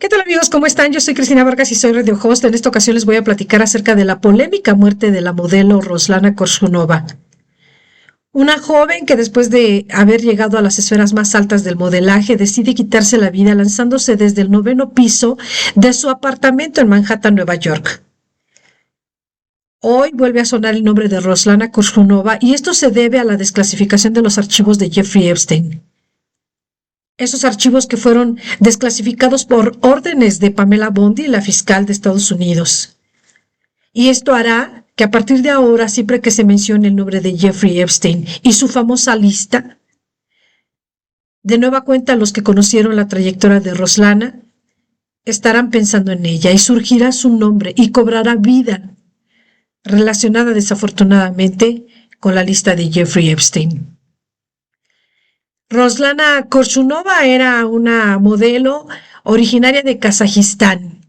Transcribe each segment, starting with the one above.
¿Qué tal amigos? ¿Cómo están? Yo soy Cristina Vargas y soy Radio Host. En esta ocasión les voy a platicar acerca de la polémica muerte de la modelo Roslana Korshunova. Una joven que después de haber llegado a las esferas más altas del modelaje decide quitarse la vida lanzándose desde el 9º piso de su apartamento en Manhattan, Nueva York. Hoy vuelve a sonar el nombre de Roslana Korshunova y esto se debe a la desclasificación de los archivos de Jeffrey Epstein. Esos archivos que fueron desclasificados por órdenes de Pamela Bondi, la fiscal de Estados Unidos. Y esto hará que a partir de ahora, siempre que se mencione el nombre de Jeffrey Epstein y su famosa lista, de nueva cuenta los que conocieron la trayectoria de Roslana estarán pensando en ella y surgirá su nombre y cobrará vida relacionada desafortunadamente con la lista de Jeffrey Epstein. Roslana Korshunova era una modelo originaria de Kazajistán.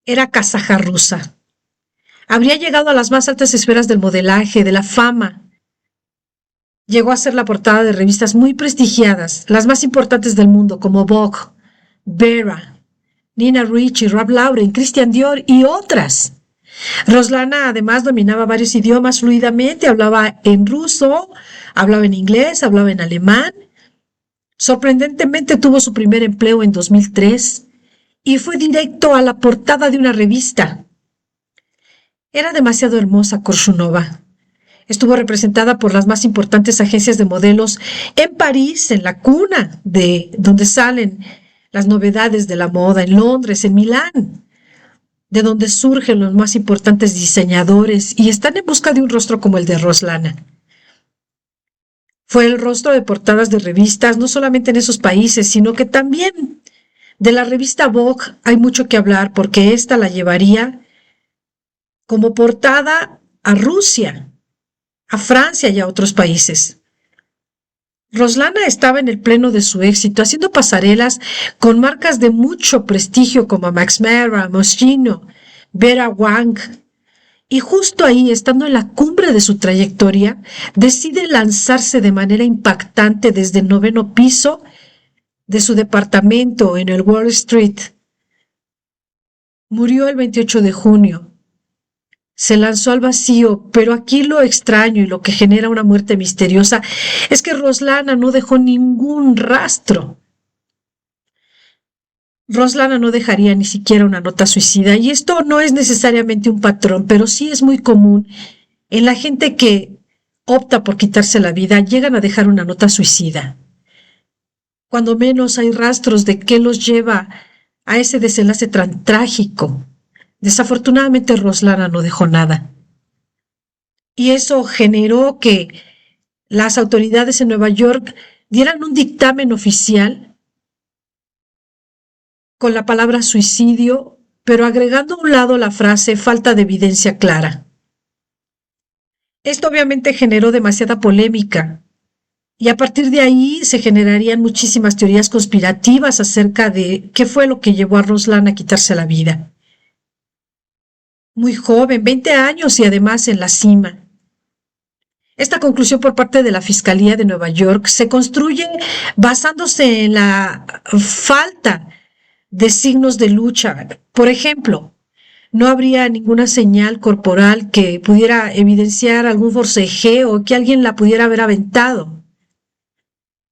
Era kazaja rusa. Habría llegado a las más altas esferas del modelaje, de la fama. Llegó a ser la portada de revistas muy prestigiadas, las más importantes del mundo, como Vogue, Vera, Nina Ricci, Ralph Lauren, Christian Dior y otras. Roslana además dominaba varios idiomas fluidamente, hablaba en ruso, hablaba en inglés, hablaba en alemán. Sorprendentemente tuvo su primer empleo en 2003 y fue directo a la portada de una revista. Era demasiado hermosa Korshunova. Estuvo representada por las más importantes agencias de modelos en París, en la cuna de donde salen las novedades de la moda, en Londres, en Milán, de donde surgen los más importantes diseñadores y están en busca de un rostro como el de Roslana. Fue el rostro de portadas de revistas, no solamente en esos países, sino que también de la revista Vogue hay mucho que hablar porque esta la llevaría como portada a Rusia, a Francia y a otros países. Roslana estaba en el pleno de su éxito, haciendo pasarelas con marcas de mucho prestigio como Max Mara, Moschino, Vera Wang. Y justo ahí, estando en la cumbre de su trayectoria, decide lanzarse de manera impactante desde el 9º piso de su departamento en el Wall Street. Murió el 28 de junio. Se lanzó al vacío, pero aquí lo extraño y lo que genera una muerte misteriosa es que Roslana no dejó ningún rastro. Roslana no dejaría ni siquiera una nota suicida, y esto no es necesariamente un patrón, pero sí es muy común en la gente que opta por quitarse la vida, llegan a dejar una nota suicida. Cuando menos hay rastros de qué los lleva a ese desenlace tan trágico. Desafortunadamente Roslana no dejó nada. Y eso generó que las autoridades en Nueva York dieran un dictamen oficial con la palabra suicidio, pero agregando a un lado la frase falta de evidencia clara. Esto obviamente generó demasiada polémica y a partir de ahí se generarían muchísimas teorías conspirativas acerca de qué fue lo que llevó a Roslana a quitarse la vida. Muy joven, 20 años y además en la cima. Esta conclusión por parte de la Fiscalía de Nueva York se construye basándose en la falta de signos de lucha. Por ejemplo, no habría ninguna señal corporal que pudiera evidenciar algún forcejeo o que alguien la pudiera haber aventado,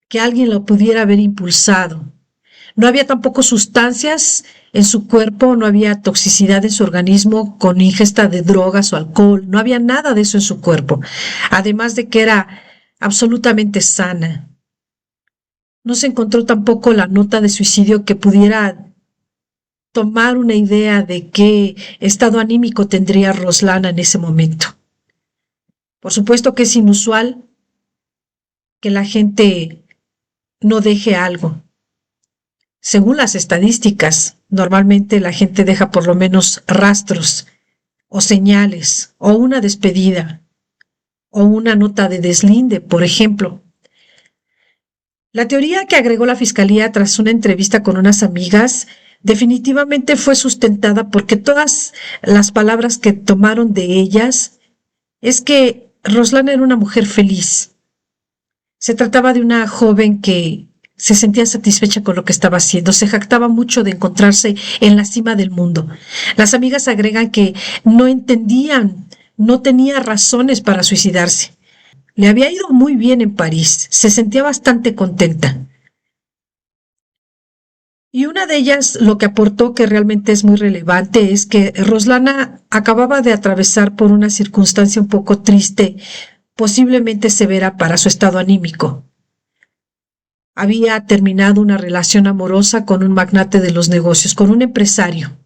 que alguien la pudiera haber impulsado. No había tampoco sustancias en su cuerpo, no había toxicidad en su organismo con ingesta de drogas o alcohol, no había nada de eso en su cuerpo, además de que era absolutamente sana. No se encontró tampoco la nota de suicidio que pudiera tomar una idea de qué estado anímico tendría Roslana en ese momento. Por supuesto que es inusual que la gente no deje algo. Según las estadísticas, normalmente la gente deja por lo menos rastros o señales o una despedida o una nota de deslinde, por ejemplo. La teoría que agregó la Fiscalía tras una entrevista con unas amigas definitivamente fue sustentada porque todas las palabras que tomaron de ellas es que Roslana era una mujer feliz. Se trataba de una joven que se sentía satisfecha con lo que estaba haciendo, se jactaba mucho de encontrarse en la cima del mundo. Las amigas agregan que no entendían, no tenía razones para suicidarse. Le había ido muy bien en París, se sentía bastante contenta. Y una de ellas lo que aportó que realmente es muy relevante es que Roslana acababa de atravesar por una circunstancia un poco triste, posiblemente severa para su estado anímico. Había terminado una relación amorosa con un magnate de los negocios, con un empresario.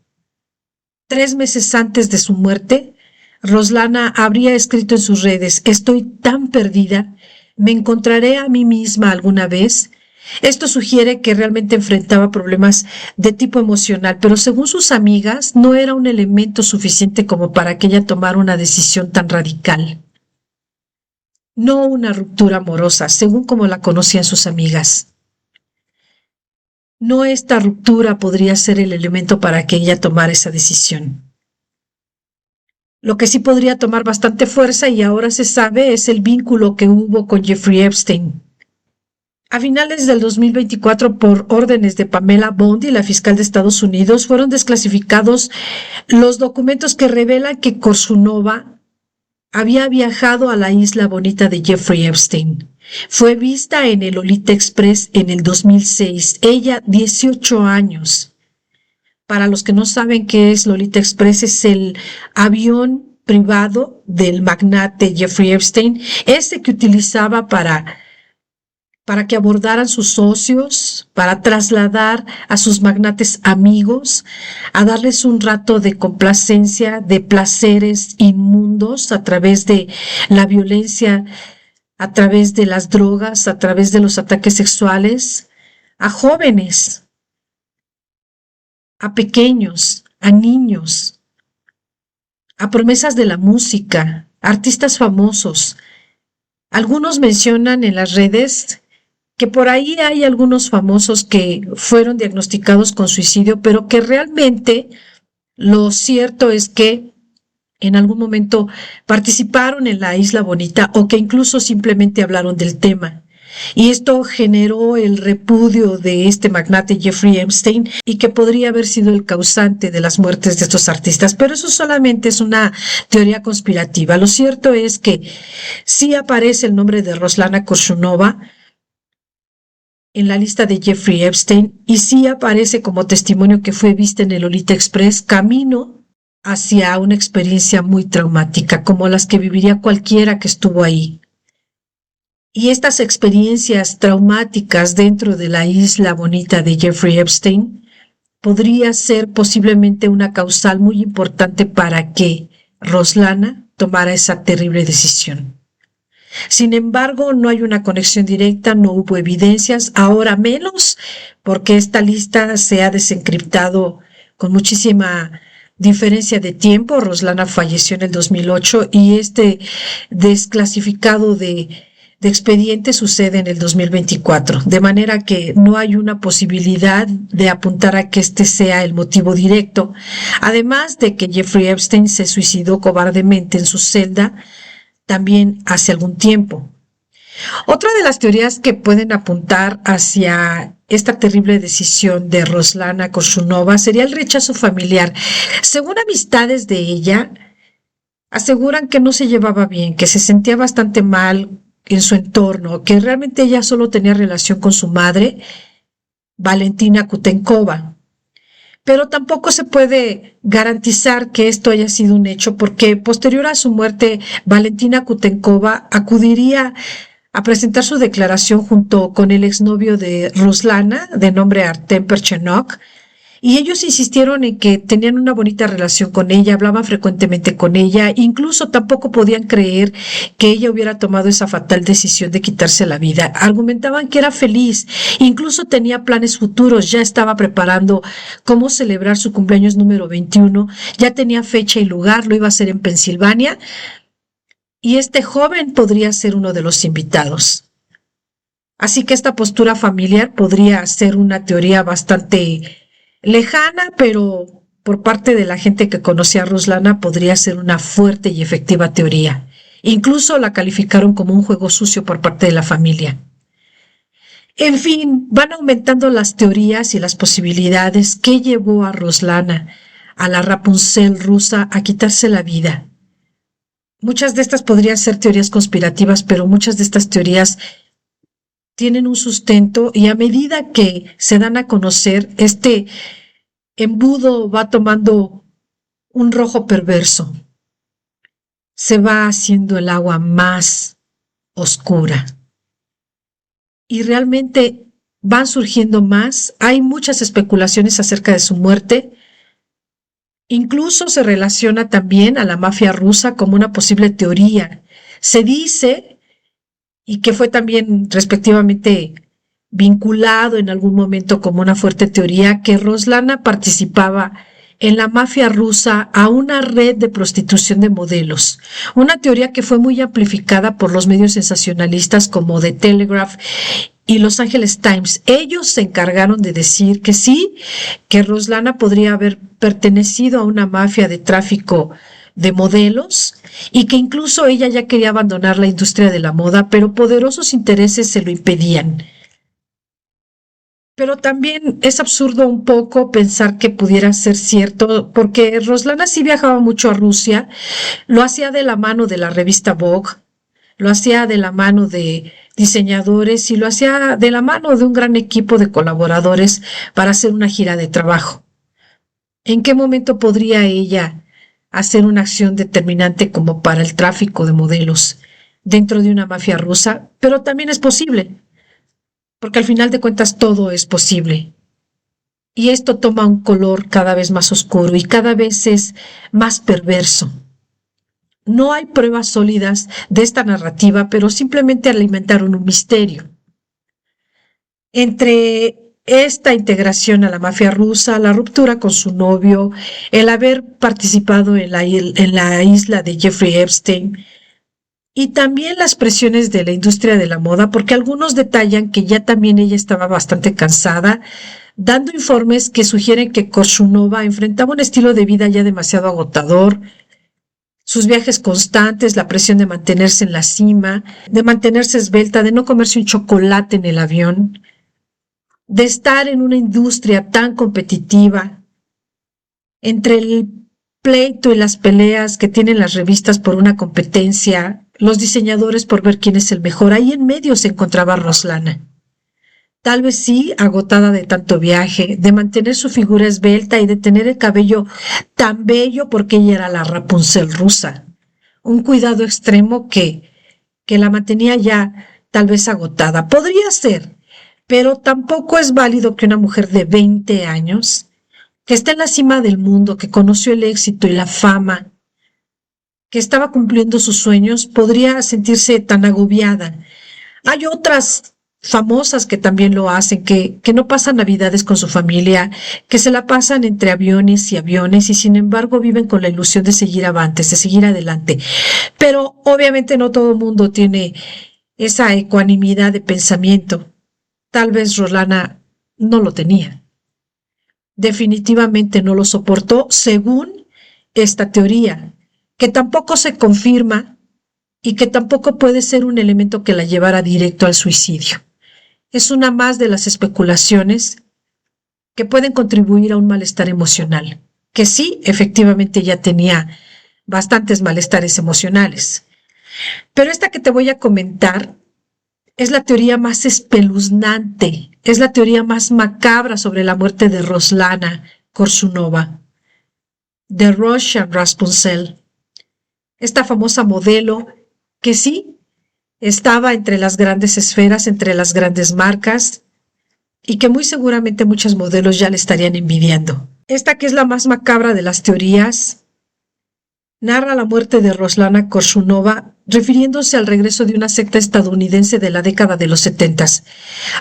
3 meses antes de su muerte, Roslana habría escrito en sus redes: estoy tan perdida, ¿me encontraré a mí misma alguna vez? Esto sugiere que realmente enfrentaba problemas de tipo emocional, pero según sus amigas no era un elemento suficiente como para que ella tomara una decisión tan radical. No una ruptura amorosa, según como la conocían sus amigas. No esta ruptura podría ser el elemento para que ella tomara esa decisión. Lo que sí podría tomar bastante fuerza y ahora se sabe es el vínculo que hubo con Jeffrey Epstein. A finales del 2024, por órdenes de Pamela Bondi, la fiscal de Estados Unidos, fueron desclasificados los documentos que revelan que Korshunova había viajado a la isla bonita de Jeffrey Epstein. Fue vista en el Lolita Express en el 2006. Ella, 18 años. Para los que no saben qué es Lolita Express, es el avión privado del magnate Jeffrey Epstein, ese que utilizaba para que abordaran sus socios, para trasladar a sus magnates amigos, a darles un rato de complacencia, de placeres inmundos a través de la violencia, a través de las drogas, a través de los ataques sexuales, a jóvenes, a pequeños, a niños, a promesas de la música, a artistas famosos. Algunos mencionan en las redes que por ahí hay algunos famosos que fueron diagnosticados con suicidio, pero que realmente lo cierto es que en algún momento participaron en la Isla Bonita o que incluso simplemente hablaron del tema. Y esto generó el repudio de este magnate Jeffrey Epstein y que podría haber sido el causante de las muertes de estos artistas. Pero eso solamente es una teoría conspirativa. Lo cierto es que sí aparece el nombre de Roslana Korshunova en la lista de Jeffrey Epstein y sí aparece como testimonio que fue vista en el Lolita Express camino hacia una experiencia muy traumática, como las que viviría cualquiera que estuvo ahí. Y estas experiencias traumáticas dentro de la isla bonita de Jeffrey Epstein podría ser posiblemente una causal muy importante para que Roslana tomara esa terrible decisión. Sin embargo, no hay una conexión directa, no hubo evidencias, ahora menos, porque esta lista se ha desencriptado con muchísima diferencia de tiempo. Roslana falleció en el 2008 y este desclasificado de expediente sucede en el 2024, de manera que no hay una posibilidad de apuntar a que este sea el motivo directo, además de que Jeffrey Epstein se suicidó cobardemente en su celda también hace algún tiempo. Otra de las teorías que pueden apuntar hacia esta terrible decisión de Roslana Korshunova sería el rechazo familiar. Según amistades de ella, aseguran que no se llevaba bien, que se sentía bastante mal en su entorno, que realmente ella solo tenía relación con su madre, Valentina Kutenkova. Pero tampoco se puede garantizar que esto haya sido un hecho, porque posterior a su muerte, Valentina Kutenkova acudiría a presentar su declaración junto con el exnovio de Roslana, de nombre Artem Perchenok, y ellos insistieron en que tenían una bonita relación con ella, hablaban frecuentemente con ella, incluso tampoco podían creer que ella hubiera tomado esa fatal decisión de quitarse la vida. Argumentaban que era feliz, incluso tenía planes futuros, ya estaba preparando cómo celebrar su cumpleaños número 21, ya tenía fecha y lugar, lo iba a hacer en Pensilvania, y este joven podría ser uno de los invitados. Así que esta postura familiar podría ser una teoría bastante lejana, pero por parte de la gente que conocía a Roslana podría ser una fuerte y efectiva teoría. Incluso la calificaron como un juego sucio por parte de la familia. En fin, van aumentando las teorías y las posibilidades que llevó a Roslana, a la Rapunzel rusa, a quitarse la vida. Muchas de estas podrían ser teorías conspirativas, pero muchas de estas teorías tienen un sustento y a medida que se dan a conocer, este embudo va tomando un rojo perverso. Se va haciendo el agua más oscura. Y realmente van surgiendo más. Hay muchas especulaciones acerca de su muerte. Incluso se relaciona también a la mafia rusa como una posible teoría. Se dice, y que fue también respectivamente vinculado en algún momento como una fuerte teoría, que Roslana participaba en la mafia rusa a una red de prostitución de modelos, una teoría que fue muy amplificada por los medios sensacionalistas como The Telegraph y Los Angeles Times. Ellos se encargaron de decir que sí, que Roslana podría haber pertenecido a una mafia de tráfico de modelos y que incluso ella ya quería abandonar la industria de la moda, pero poderosos intereses se lo impedían. Pero también es absurdo un poco pensar que pudiera ser cierto, porque Roslana sí viajaba mucho a Rusia, lo hacía de la mano de la revista Vogue, lo hacía de la mano de diseñadores y lo hacía de la mano de un gran equipo de colaboradores para hacer una gira de trabajo. ¿En qué momento podría ella hacer una acción determinante como para el tráfico de modelos dentro de una mafia rusa? Pero también es posible, porque al final de cuentas todo es posible. Y esto toma un color cada vez más oscuro y cada vez es más perverso. No hay pruebas sólidas de esta narrativa, pero simplemente alimentaron un misterio. Entre esta integración a la mafia rusa, la ruptura con su novio, el haber participado en la isla de Jeffrey Epstein, y también las presiones de la industria de la moda, porque algunos detallan que ya también ella estaba bastante cansada, dando informes que sugieren que Korshunova enfrentaba un estilo de vida ya demasiado agotador, sus viajes constantes, la presión de mantenerse en la cima, de mantenerse esbelta, de no comerse un chocolate en el avión, de estar en una industria tan competitiva, entre el pleito y las peleas que tienen las revistas por una competencia, los diseñadores por ver quién es el mejor. Ahí en medio se encontraba Roslana. Tal vez sí, agotada de tanto viaje, de mantener su figura esbelta y de tener el cabello tan bello porque ella era la Rapunzel rusa. Un cuidado extremo que la mantenía ya tal vez agotada. Podría ser, pero tampoco es válido que una mujer de 20 años, que está en la cima del mundo, que conoció el éxito y la fama, que estaba cumpliendo sus sueños, podría sentirse tan agobiada. Hay otras famosas que también lo hacen, que no pasan navidades con su familia, que se la pasan entre aviones y aviones y sin embargo viven con la ilusión de seguir avantes, de seguir adelante. Pero obviamente no todo el mundo tiene esa ecuanimidad de pensamiento. Tal vez Roslana no lo tenía. Definitivamente no lo soportó según esta teoría, que tampoco se confirma y que tampoco puede ser un elemento que la llevara directo al suicidio. Es una más de las especulaciones que pueden contribuir a un malestar emocional, que sí, efectivamente ya tenía bastantes malestares emocionales. Pero esta que te voy a comentar es la teoría más espeluznante, es la teoría más macabra sobre la muerte de Roslana Korshunova, de Russian Rapunzel, esta famosa modelo que sí estaba entre las grandes esferas, entre las grandes marcas, y que muy seguramente muchos modelos ya le estarían envidiando. Esta que es la más macabra de las teorías, narra la muerte de Roslana Korshunova, refiriéndose al regreso de una secta estadounidense de la década de los 70.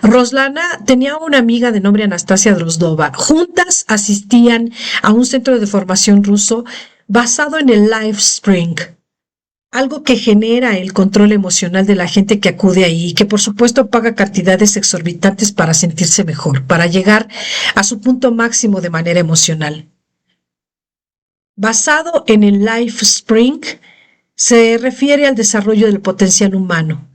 Roslana tenía una amiga de nombre Anastasia Drozdova. Juntas asistían a un centro de formación ruso basado en el Life Spring, algo que genera el control emocional de la gente que acude ahí y que por supuesto paga cantidades exorbitantes para sentirse mejor, para llegar a su punto máximo de manera emocional. Basado en el Life Spring, se refiere al desarrollo del potencial humano.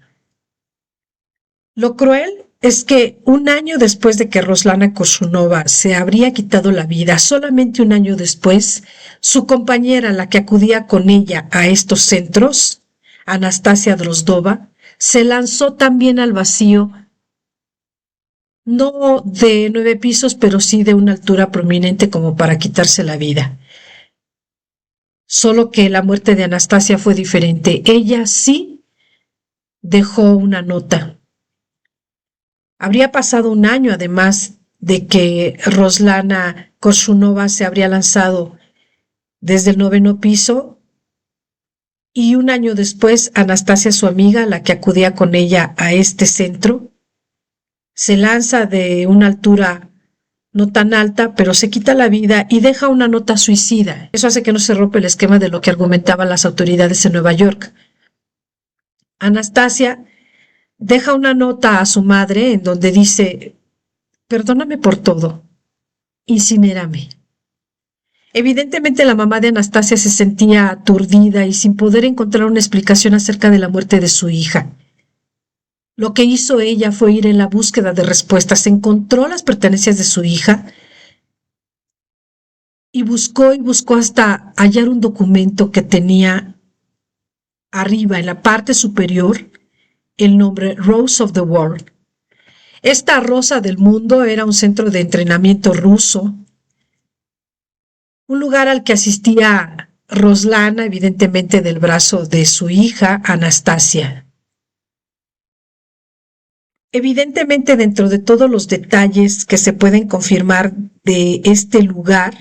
Lo cruel es que un año después de que Roslana Korshunova se habría quitado la vida, solamente un año después, su compañera, la que acudía con ella a estos centros, Anastasia Drozdova, se lanzó también al vacío, no de 9 pisos, pero sí de una altura prominente como para quitarse la vida. Solo que la muerte de Anastasia fue diferente. Ella sí dejó una nota. Habría pasado un año, además de que Roslana Korshunova se habría lanzado desde el 9º piso, y un año después Anastasia, su amiga, la que acudía con ella a este centro, se lanza de una altura no tan alta, pero se quita la vida y deja una nota suicida. Eso hace que no se rompa el esquema de lo que argumentaban las autoridades en Nueva York. Anastasia deja una nota a su madre en donde dice: perdóname por todo, incinérame. Evidentemente la mamá de Anastasia se sentía aturdida y sin poder encontrar una explicación acerca de la muerte de su hija. Lo que hizo ella fue ir en la búsqueda de respuestas. Encontró las pertenencias de su hija y buscó hasta hallar un documento que tenía arriba, en la parte superior, el nombre Rose of the World. Esta Rosa del Mundo era un centro de entrenamiento ruso, un lugar al que asistía Roslana, evidentemente del brazo de su hija Anastasia. Evidentemente, dentro de todos los detalles que se pueden confirmar de este lugar,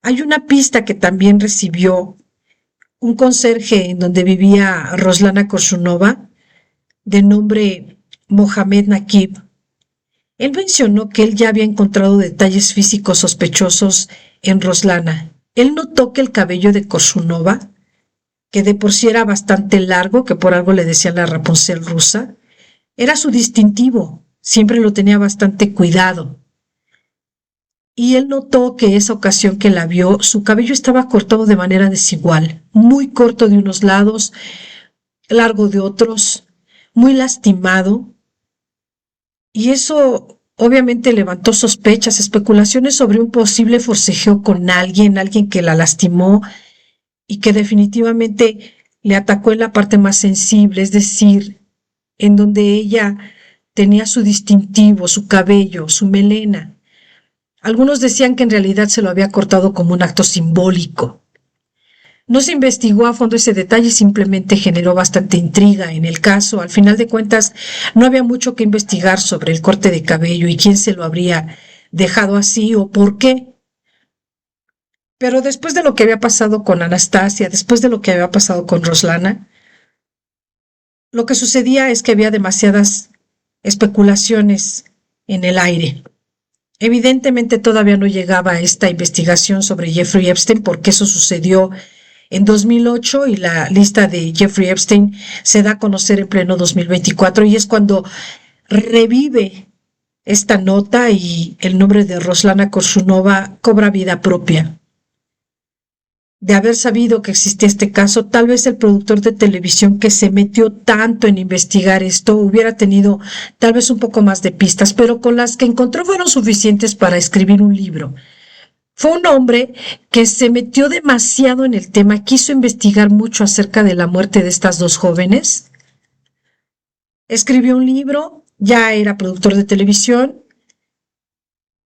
hay una pista que también recibió un conserje en donde vivía Roslana Korshunova, de nombre Mohamed Nakib. Él mencionó que él ya había encontrado detalles físicos sospechosos en Roslana. Él notó que el cabello de Korshunova, que de por sí era bastante largo, que por algo le decían la Rapunzel rusa, era su distintivo, siempre lo tenía bastante cuidado. Y él notó que esa ocasión que la vio, su cabello estaba cortado de manera desigual, muy corto de unos lados, largo de otros, muy lastimado. Y eso obviamente levantó sospechas, especulaciones sobre un posible forcejeo con alguien que la lastimó y que definitivamente le atacó en la parte más sensible, es decir, en donde ella tenía su distintivo, su cabello, su melena. Algunos decían que en realidad se lo había cortado como un acto simbólico. No se investigó a fondo ese detalle, simplemente generó bastante intriga en el caso. Al final de cuentas, no había mucho que investigar sobre el corte de cabello y quién se lo habría dejado así o por qué. Pero después de lo que había pasado con Anastasia, después de lo que había pasado con Roslana, lo que sucedía es que había demasiadas especulaciones en el aire. Evidentemente todavía no llegaba esta investigación sobre Jeffrey Epstein, porque eso sucedió en 2008 y la lista de Jeffrey Epstein se da a conocer en pleno 2024 y es cuando revive esta nota y el nombre de Roslana Korshunova cobra vida propia. De haber sabido que existía este caso, tal vez el productor de televisión que se metió tanto en investigar esto hubiera tenido tal vez un poco más de pistas, pero con las que encontró fueron suficientes para escribir un libro. Fue un hombre que se metió demasiado en el tema, quiso investigar mucho acerca de la muerte de estas dos jóvenes. Escribió un libro, ya era productor de televisión,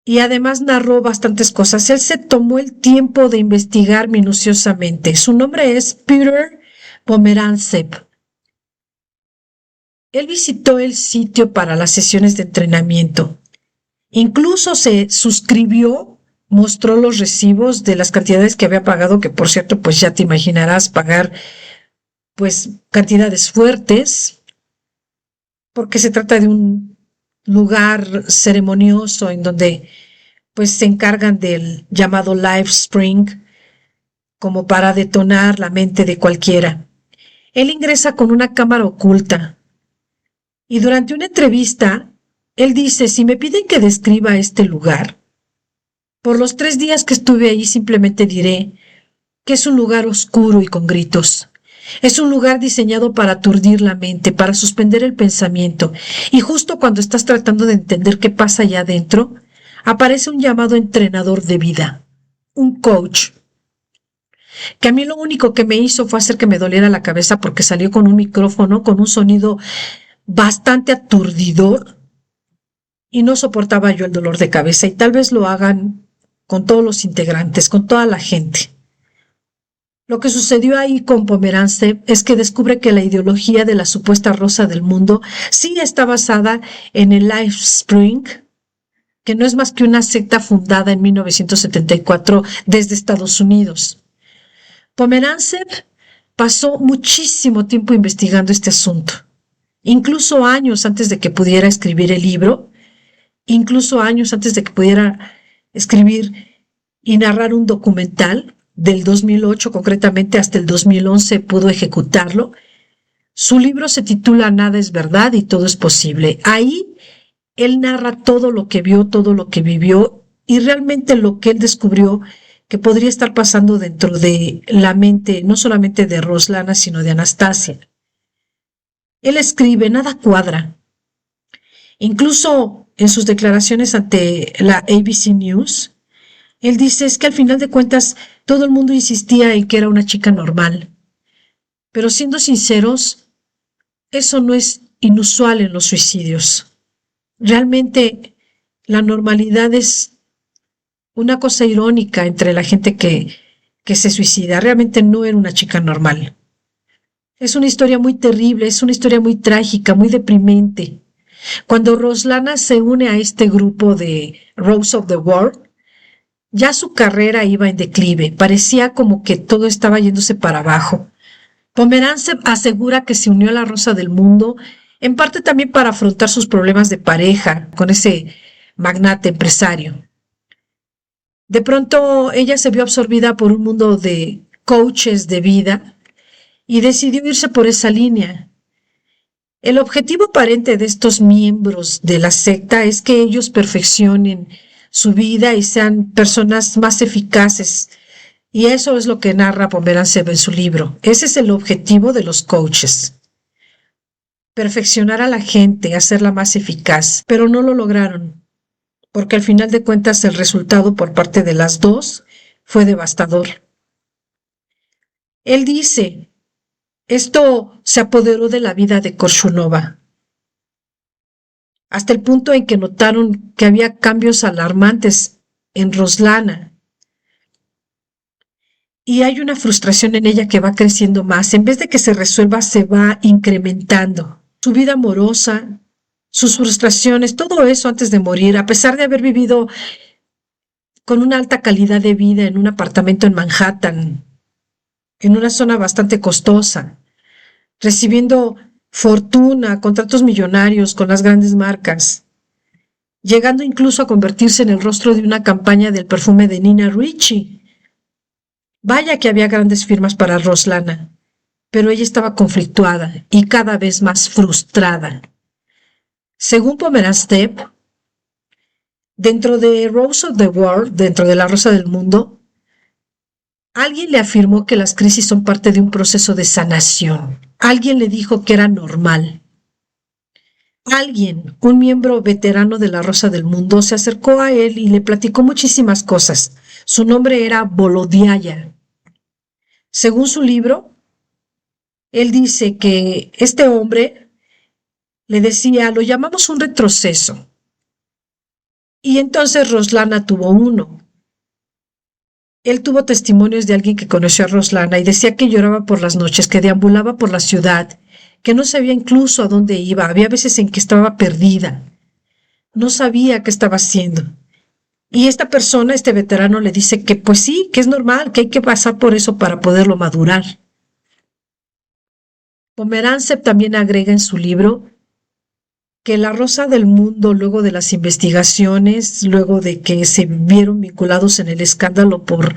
y además narró bastantes cosas. Él se tomó el tiempo de investigar minuciosamente. Su nombre es Peter Pomerantsev. Él visitó el sitio para las sesiones de entrenamiento. Incluso se suscribió, mostró los recibos de las cantidades que había pagado, que por cierto, pues ya te imaginarás pagar pues cantidades fuertes, porque se trata de un lugar ceremonioso en donde pues se encargan del llamado Live Spring como para detonar la mente de cualquiera. Él ingresa con una cámara oculta y durante una entrevista él dice: si me piden que describa este lugar, por los 3 días que estuve ahí simplemente diré que es un lugar oscuro y con gritos. Es un lugar diseñado para aturdir la mente, para suspender el pensamiento. Y justo cuando estás tratando de entender qué pasa allá adentro, aparece un llamado entrenador de vida, un coach, que a mí lo único que me hizo fue hacer que me doliera la cabeza porque salió con un micrófono, con un sonido bastante aturdidor y no soportaba yo el dolor de cabeza y tal vez lo hagan con todos los integrantes, con toda la gente. Lo que sucedió ahí con Pomerantsev es que descubre que la ideología de la supuesta rosa del mundo sí está basada en el Life Spring, que no es más que una secta fundada en 1974 desde Estados Unidos. Pomerantsev pasó muchísimo tiempo investigando este asunto, incluso años antes de que pudiera escribir el libro, incluso años antes de que pudiera escribir y narrar un documental. Del 2008 concretamente hasta el 2011 pudo ejecutarlo. Su libro se titula Nada es verdad y todo es posible. Ahí él narra todo lo que vio, todo lo que vivió y realmente lo que él descubrió que podría estar pasando dentro de la mente, no solamente de Roslana, sino de Anastasia. Él escribe, nada cuadra. Incluso en sus declaraciones ante la ABC News, él dice, es que al final de cuentas todo el mundo insistía en que era una chica normal. Pero siendo sinceros, eso no es inusual en los suicidios. Realmente la normalidad es una cosa irónica entre la gente que se suicida. Realmente no era una chica normal. Es una historia muy terrible, es una historia muy trágica, muy deprimente. Cuando Roslana se une a este grupo de Rose of the World, ya su carrera iba en declive, parecía como que todo estaba yéndose para abajo. Pomerantsev asegura que se unió a la Rosa del Mundo, en parte también para afrontar sus problemas de pareja con ese magnate empresario. De pronto ella se vio absorbida por un mundo de coaches de vida y decidió irse por esa línea. El objetivo aparente de estos miembros de la secta es que ellos perfeccionen su vida y sean personas más eficaces. Y eso es lo que narra Pomerantsev en su libro. Ese es el objetivo de los coaches. Perfeccionar a la gente, hacerla más eficaz. Pero no lo lograron, porque al final de cuentas el resultado por parte de las dos fue devastador. Él dice, esto se apoderó de la vida de Korshunova, hasta el punto en que notaron que había cambios alarmantes en Roslana. Y hay una frustración en ella que va creciendo más. En vez de que se resuelva, se va incrementando. Su vida amorosa, sus frustraciones, todo eso antes de morir, a pesar de haber vivido con una alta calidad de vida en un apartamento en Manhattan, en una zona bastante costosa, recibiendo fortuna, contratos millonarios con las grandes marcas, llegando incluso a convertirse en el rostro de una campaña del perfume de Nina Ricci. Vaya que había grandes firmas para Roslana, pero ella estaba conflictuada y cada vez más frustrada. Según Pomerantsev, dentro de Rose of the World, dentro de la Rosa del Mundo, alguien le afirmó que las crisis son parte de un proceso de sanación. Alguien le dijo que era normal. Alguien, un miembro veterano de la Rosa del Mundo, se acercó a él y le platicó muchísimas cosas. Su nombre era Volodiaya. Según su libro, él dice que este hombre le decía, lo llamamos un retroceso. Y entonces Roslana tuvo uno. Él tuvo testimonios de alguien que conoció a Roslana y decía que lloraba por las noches, que deambulaba por la ciudad, que no sabía incluso a dónde iba. Había veces en que estaba perdida. No sabía qué estaba haciendo. Y esta persona, este veterano, le dice que pues sí, que es normal, que hay que pasar por eso para poderlo madurar. Pomerantsev también agrega en su libro que la Rosa del Mundo, luego de las investigaciones, luego de que se vieron vinculados en el escándalo por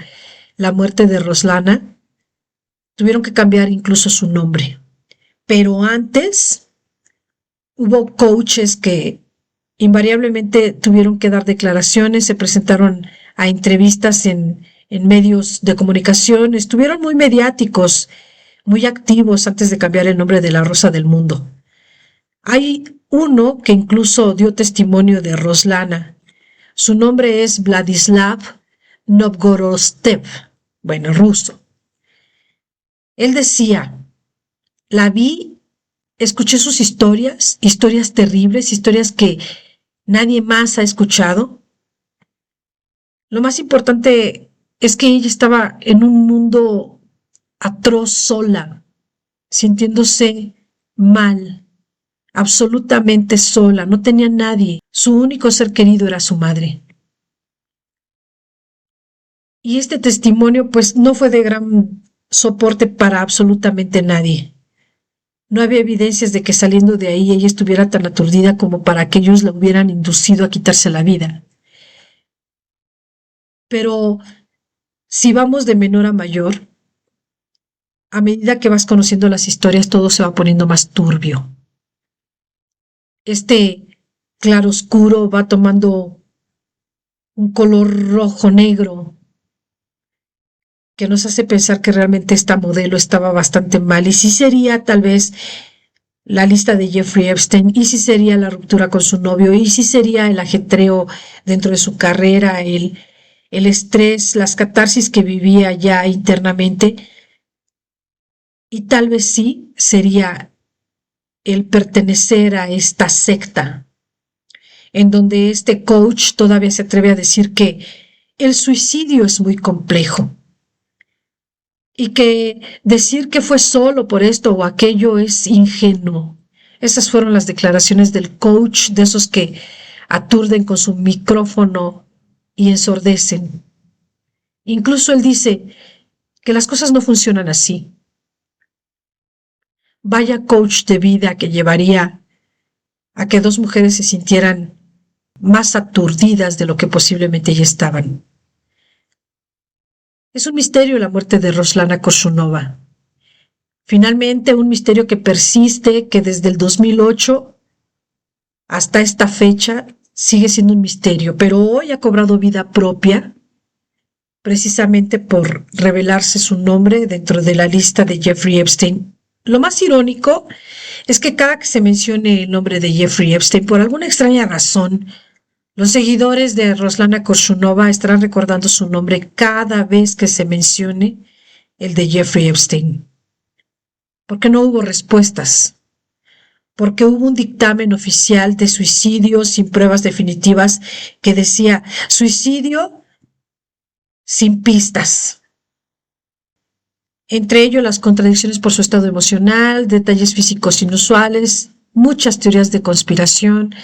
la muerte de Roslana, tuvieron que cambiar incluso su nombre. Pero antes hubo coaches que invariablemente tuvieron que dar declaraciones, se presentaron a entrevistas en medios de comunicación, estuvieron muy mediáticos, muy activos antes de cambiar el nombre de la Rosa del Mundo. Hay uno que incluso dio testimonio de Roslana. Su nombre es Vladislav Novgorostev, bueno, ruso. Él decía, la vi, escuché sus historias, historias terribles, historias que nadie más ha escuchado. Lo más importante es que ella estaba en un mundo atroz sola, sintiéndose mal, absolutamente sola, no tenía nadie. Su único ser querido era su madre. Y este testimonio pues no fue de gran soporte para absolutamente nadie. No había evidencias de que saliendo de ahí ella estuviera tan aturdida como para que ellos la hubieran inducido a quitarse la vida. Pero si vamos de menor a mayor, a medida que vas conociendo las historias, todo se va poniendo más turbio. Este claroscuro va tomando un color rojo-negro que nos hace pensar que realmente esta modelo estaba bastante mal y sí sería tal vez la lista de Jeffrey Epstein, y sí sería la ruptura con su novio, y sí sería el ajetreo dentro de su carrera, el estrés, las catarsis que vivía ya internamente, y tal vez sí sería el pertenecer a esta secta, en donde este coach todavía se atreve a decir que el suicidio es muy complejo y que decir que fue solo por esto o aquello es ingenuo. Esas fueron las declaraciones del coach, de esos que aturden con su micrófono y ensordecen. Incluso él dice que las cosas no funcionan así. Vaya coach de vida que llevaría a que dos mujeres se sintieran más aturdidas de lo que posiblemente ya estaban. Es un misterio la muerte de Roslana Korshunova. Finalmente, un misterio que persiste, que desde el 2008 hasta esta fecha sigue siendo un misterio, pero hoy ha cobrado vida propia precisamente por revelarse su nombre dentro de la lista de Jeffrey Epstein. Lo más irónico es que cada que se mencione el nombre de Jeffrey Epstein, por alguna extraña razón, los seguidores de Roslana Korshunova estarán recordando su nombre cada vez que se mencione el de Jeffrey Epstein. Porque no hubo respuestas. Porque hubo un dictamen oficial de suicidio sin pruebas definitivas que decía suicidio sin pistas. Entre ellos las contradicciones por su estado emocional, detalles físicos inusuales, muchas teorías de conspiración,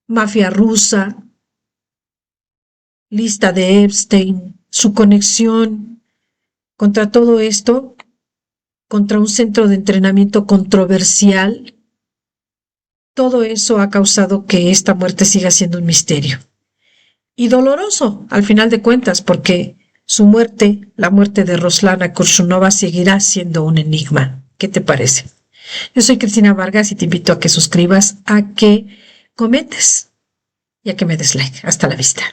mafia rusa, lista de Epstein, su conexión contra todo esto, contra un centro de entrenamiento controversial. Todo eso ha causado que esta muerte siga siendo un misterio. Y doloroso, al final de cuentas, porque su muerte, la muerte de Roslana Korshunova, seguirá siendo un enigma. ¿Qué te parece? Yo soy Cristina Vargas y te invito a que suscribas, a que comentes y a que me des like. Hasta la vista.